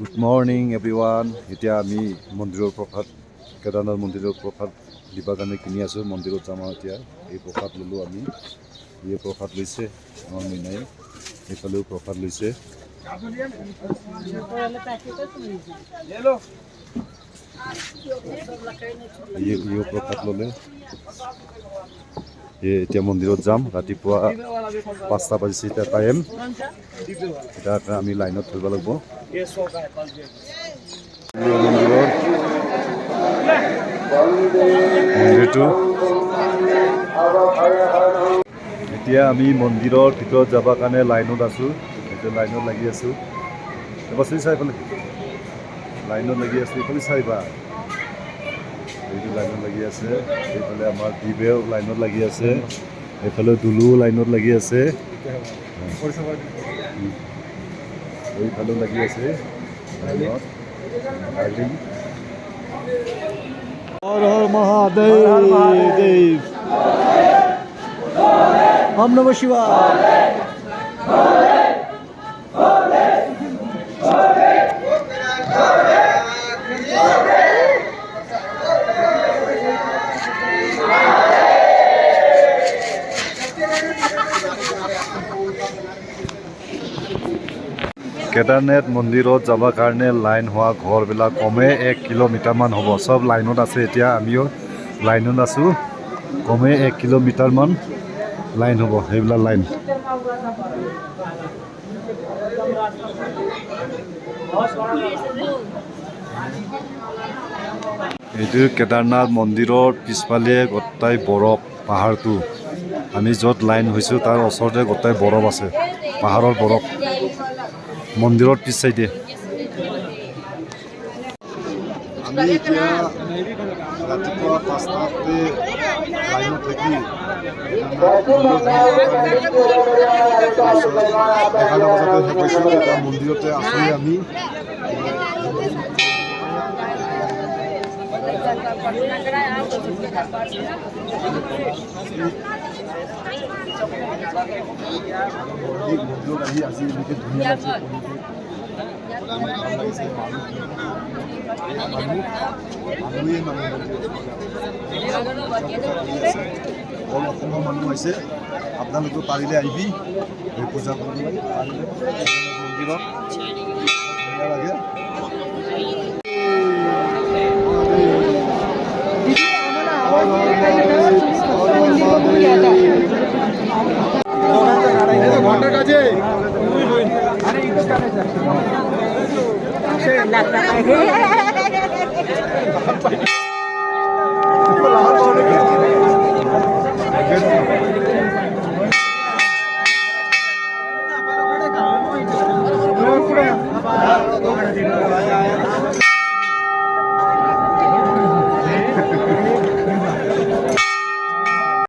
Good morning everyone. এতিয়া আমি মন্দিৰৰ প্ৰসাদ কেদাৰনাথ মন্দিৰৰ প্ৰসাদ দিবৰ কাৰণে কিনি আছো মন্দিৰত যাম এতিয়া এই প্ৰসাদ ললো আমি এই প্ৰসাদ লৈছে আমাৰ মিনাই এইফালেও প্ৰসাদ লৈছে এই প্ৰসাদ ললে এতিয়া মন্দিৰত যাম ৰাতিপুৱা 5টা বাজিছে এতিয়া টাইম এটা আমি লাইনত ধৰিব লাগিব মন্দিৰটো এতিয়া আমি মন্দিৰৰ ভিতৰত যাবৰ কাৰণে লাইনত আছো এতিয়া লাইনত লাগি আছো এবাৰ চাইফালে লাইনত লাগি আছো এইফালে চাইবা এইটো লাইনত লাগি আছে এইফালে আমাৰ দিবেও লাইনত লাগি আছে এইফালে দুলু লাইনত লাগি আছে এইফালেও লাগি আছে লাইনত হৰ হৰ মহাদেৱ ওম নমঃ শিৱায় কেদাৰনাথ মন্দিৰত যাবৰ কাৰণে লাইন হোৱা ঘৰবিলাক কমে 1 কিলোমিটাৰমান হ'ব সব লাইনত আছে এতিয়া আমিও লাইনত আছোঁ কমে 1 কিলোমিটাৰমান লাইন হ'ব সেইবিলাক লাইন এইটো কেদাৰনাথ মন্দিৰৰ পিছফালে গোটাই বৰফ পাহাৰটো আমি য'ত লাইন হৈছোঁ তাৰ ওচৰতে গোটাই বৰফ আছে পাহাৰৰ বৰফ মন্দিৰৰ পিছ চাইডে আমি এতিয়া ৰাতিপুৱা 5টাতে লাইনত থাকি 11 বজাতে পাইছোঁ এটা মন্দিৰতে আছোঁ আমি মন্দিৰত আহি আজি এনেকৈ ধুনীয়া লাগিছে অসমৰ মানুহ আহিছে আপোনালোকে পাৰিলে আহিবি পূজা কৰিবলৈ পাৰিলে মন্দিৰত ধুনীয়া লাগে ঘন্টাৰ কাছে